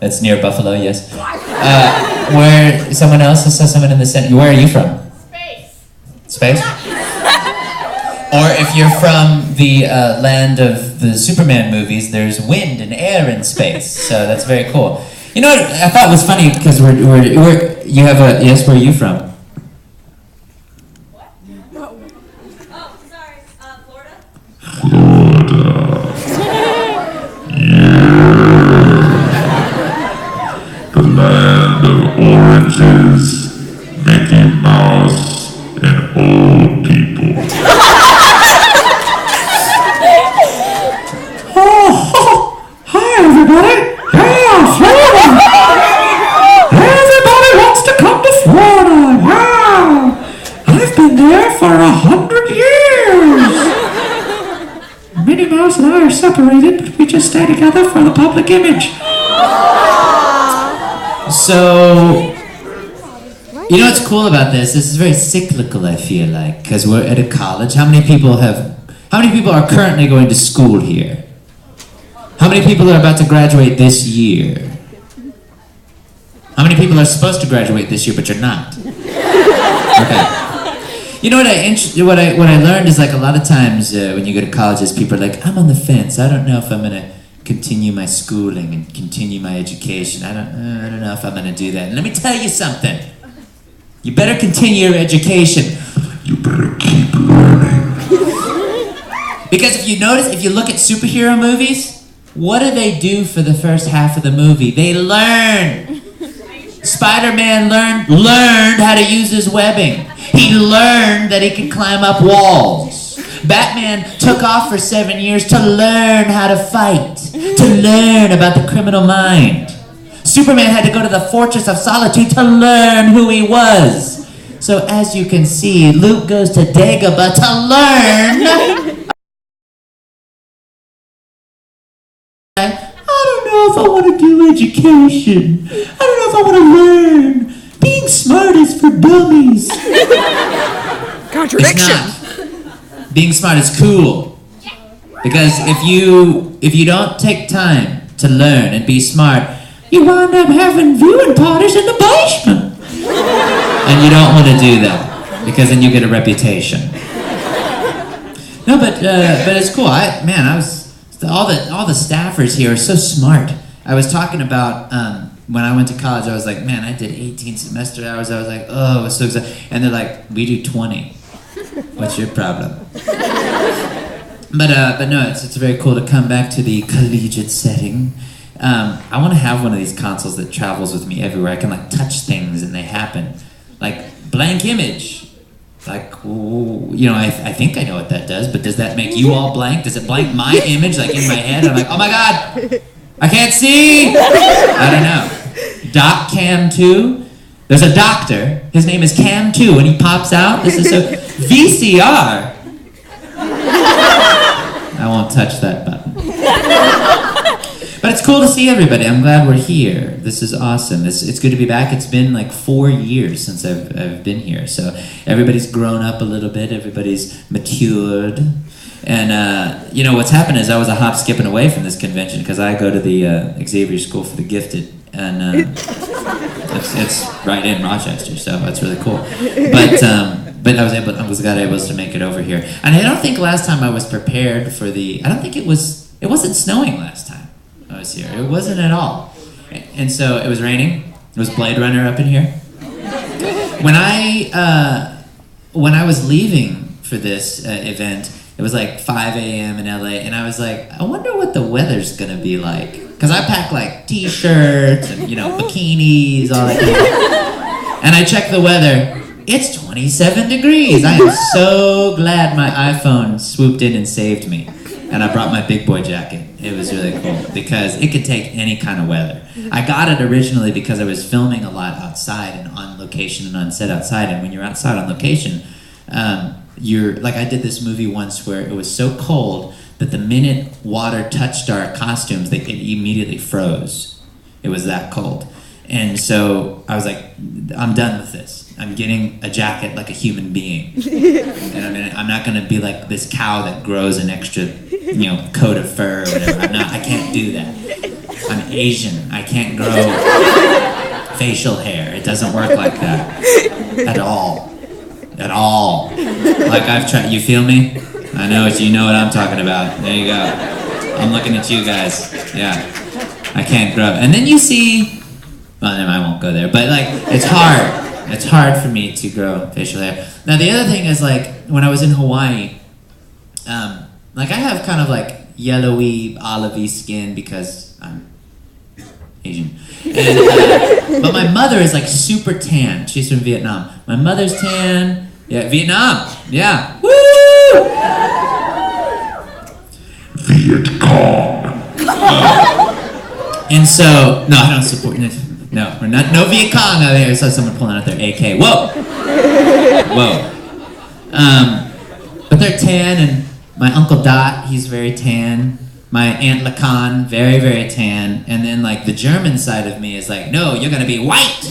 That's near Buffalo, yes. Where someone else saw someone in the center. Where are you from? Space? Or if you're from the land of the Superman movies, there's wind and air in space. So that's very cool. You know what I thought was funny, because you have a, yes, where are you from? What? No. Oh, sorry. Florida? The land of oranges, Mickey Mouse, and old people. Hi everybody! Yeah, Florida! Everybody wants to come to Florida! Wow! I've been there for 100 years! Minnie Mouse and I are separated, but we just stay together for the public image. So, you know what's cool about this? This is very cyclical, I feel like, because we're at a college. How many people are currently going to school here? How many people are about to graduate this year? How many people are supposed to graduate this year, but you're not? Okay. You know what I learned is, like, a lot of times when you go to colleges, people are like, I'm on the fence. I don't know if I'm gonna continue my schooling and continue my education. I don't know if I'm gonna do that. And let me tell you something. You better continue your education. You better keep learning. Because if you notice, if you look at superhero movies, what do they do for the first half of the movie? They learn. Spider-Man learned how to use his webbing. He learned that he could climb up walls. Batman took off for 7 years to learn how to fight, to learn about the criminal mind. Superman had to go to the Fortress of Solitude to learn who he was. So as you can see, Luke goes to Dagobah to learn. I don't know if I want to do education. I don't know if I want to learn. Being smart is for dummies. Contradiction. It's not. Being smart is cool. Because if you don't take time to learn and be smart, you wind up having viewing parties in the basement. And you don't want to do that, because then you get a reputation. No, but it's cool. All the staffers here are so smart. I was talking about when I went to college, I was like, man, I did 18 semester hours. I was like, oh, I was so excited. And they're like, we do 20. What's your problem? But no, it's very cool to come back to the collegiate setting. I want to have one of these consoles that travels with me everywhere. I can, like, touch things and they happen. Like blank image. Like, you know, I think I know what that does, but does that make you all blank? Does it blank my image, like, in my head? I'm like, oh my God, I can't see! I don't know. Doc Cam 2? There's a doctor, his name is Cam 2, and he pops out. This is so... VCR! I won't touch that button. But it's cool to see everybody. I'm glad we're here. This is awesome. It's good to be back. It's been like 4 years since I've been here. So everybody's grown up a little bit. Everybody's matured. And, you know, what's happened is I was a hop skipping away from this convention because I go to the Xavier School for the Gifted. And it's right in Rochester, so that's really cool. But I was glad I was to make it over here. And I don't think last time I was prepared for it wasn't snowing last time I was here. It wasn't at all. And so it was raining. It was Blade Runner up in here. When I was leaving for this event, it was like 5 a.m. in LA, and I was like, I wonder what the weather's gonna be like. Because I pack like t-shirts and, you know, bikinis, all that. And I checked the weather. It's 27 degrees. I am so glad my iPhone swooped in and saved me. And I brought my big boy jacket. It was really cool because it could take any kind of weather. I got it originally because I was filming a lot outside and on location and on set outside. And when you're outside on location, you're like, I did this movie once where it was so cold that the minute water touched our costumes, it immediately froze. It was that cold. And so I was like, I'm done with this. I'm getting a jacket like a human being. And I'm not gonna be like this cow that grows an extra, coat of fur or whatever. I can't do that. I'm Asian. I can't grow facial hair. It doesn't work like that. At all. At all. Like I've tried. You feel me? I know you know what I'm talking about. There you go. I'm looking at you guys. Yeah. I can't grow. And then you see, well, I won't go there, but like, it's hard. It's hard for me to grow facial hair. Now, the other thing is like, when I was in Hawaii, like I have kind of like yellowy, olivey skin because I'm Asian. And, but my mother is like super tan. She's from Vietnam. My mother's tan. Yeah, Vietnam. Yeah. Woo! Viet Cong. And so, no, I don't support it. No, we're not. No Viet Cong out there. I saw someone pulling out their AK. Whoa, whoa. But they're tan, and my Uncle Dot, he's very tan. My Aunt Lacan, very, very tan. And then like the German side of me is like, no, you're gonna be white,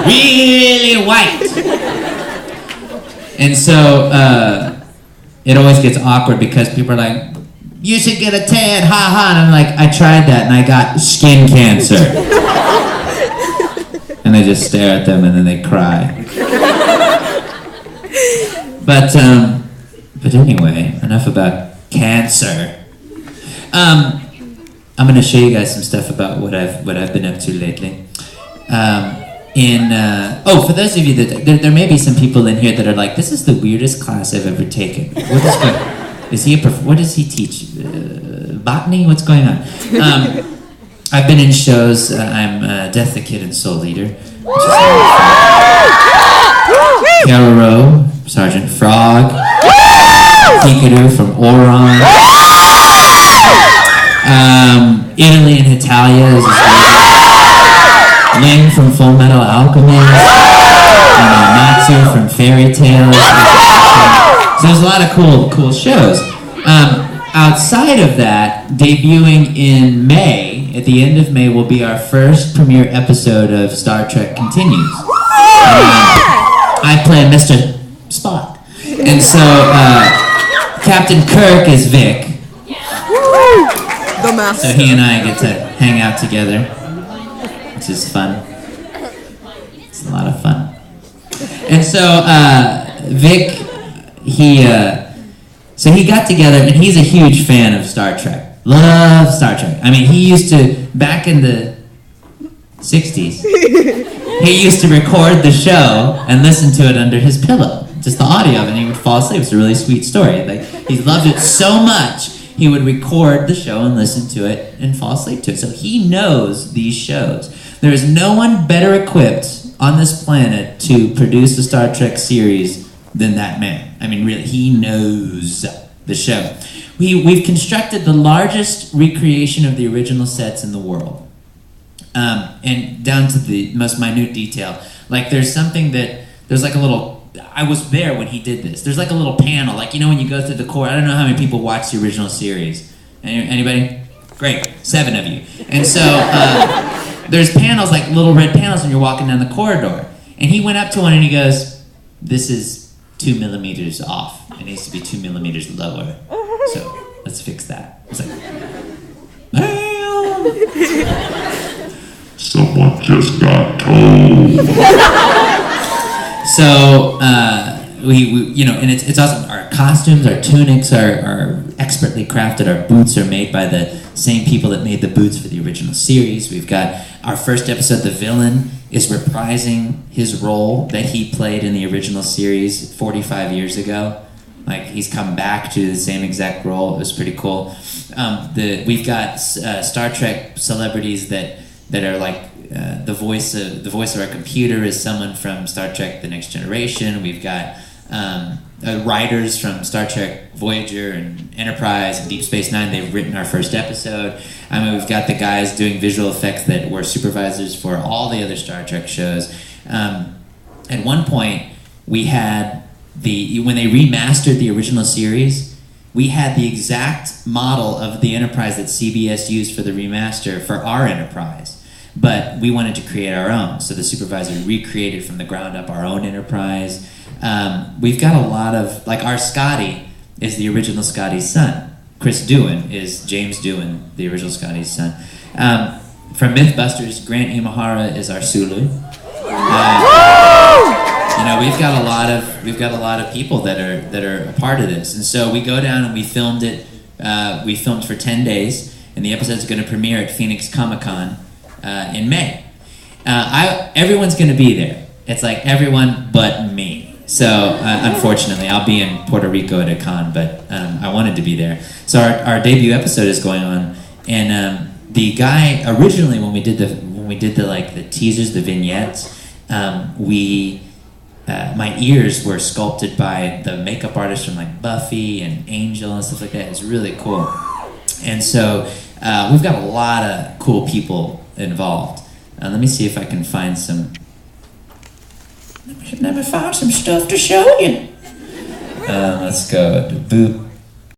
really white. And so it always gets awkward because people are like, you should get a tan, ha ha. And I'm like, I tried that and I got skin cancer. And I just stare at them and then they cry. But anyway, enough about cancer. I'm gonna show you guys some stuff about what I've been up to lately. For those of you that there may be some people in here that are like, this is the weirdest class I've ever taken. What is going? What does he teach? Botany? What's going on? I've been in shows. I'm Death the Kid and Soul Eater. Carol, Sergeant Frog, Pikachu from Oron. Italy and Italia is Ling from Full Metal Alchemist. Natsu from Fairy Tales. So there's a lot of cool shows. Outside of that, debuting in May, at the end of May, will be our first premiere episode of Star Trek Continues. I play Mr. Spock. And so Captain Kirk is Vic. So he and I get to hang out together, which is fun. It's a lot of fun. And so Vic, he got together, and he's a huge fan of Star Trek. Loves Star Trek. I mean, he used to, back in the 60s, he used to record the show and listen to it under his pillow. Just the audio of it, and he would fall asleep. It's a really sweet story. Like, he loved it so much, he would record the show and listen to it and fall asleep to it. So he knows these shows. There is no one better equipped on this planet to produce a Star Trek series than that man. I mean, really, he knows the show. We've constructed the largest recreation of the original sets in the world. And down to the most minute detail. Like, there's like a little, I was there when he did this. There's like a little panel, like, you know, when you go through the core, I don't know how many people watch the original series. Anybody? Great, 7 of you. And so, there's panels, like little red panels when you're walking down the corridor. And he went up to one and he goes, this is 2 millimeters off. It needs to be 2 millimeters lower. So let's fix that. It's like, damn. Someone just got told. So we you know, and it's awesome. Our costumes, our tunics are expertly crafted. Our boots are made by the same people that made the boots for the original series. We've got our first episode. The villain is reprising his role that he played in the original series 45 years ago. Like, he's come back to the same exact role. It was pretty cool. We've got Star Trek celebrities that are like the voice of our computer is someone from Star Trek: The Next Generation. We've got writers from Star Trek Voyager and Enterprise and Deep Space Nine. They've written our first episode. I mean, we've got the guys doing visual effects that were supervisors for all the other Star Trek shows. At one point, we had when they remastered the original series, we had the exact model of the Enterprise that CBS used for the remaster for our Enterprise. But we wanted to create our own, so the supervisor recreated from the ground up our own Enterprise. We've got a lot of, like, our Scotty is the original Scotty's son. Chris Doohan is James Doohan, the original Scotty's son. From Mythbusters, Grant Imahara is our Sulu. We've got a lot of people that are a part of this, and so we go down and we filmed it. We filmed for 10 days, and the episode's going to premiere at Phoenix Comic-Con in May. Everyone's going to be there. It's like everyone but me. So unfortunately, I'll be in Puerto Rico at a con, but I wanted to be there. So our debut episode is going on, and the guy originally when we did the teasers, the vignettes, my ears were sculpted by the makeup artists from like Buffy and Angel and stuff like that. It's really cool. And so we've got a lot of cool people involved. Let me see if I can find some. Let me find some stuff to show you. Let's go to boop.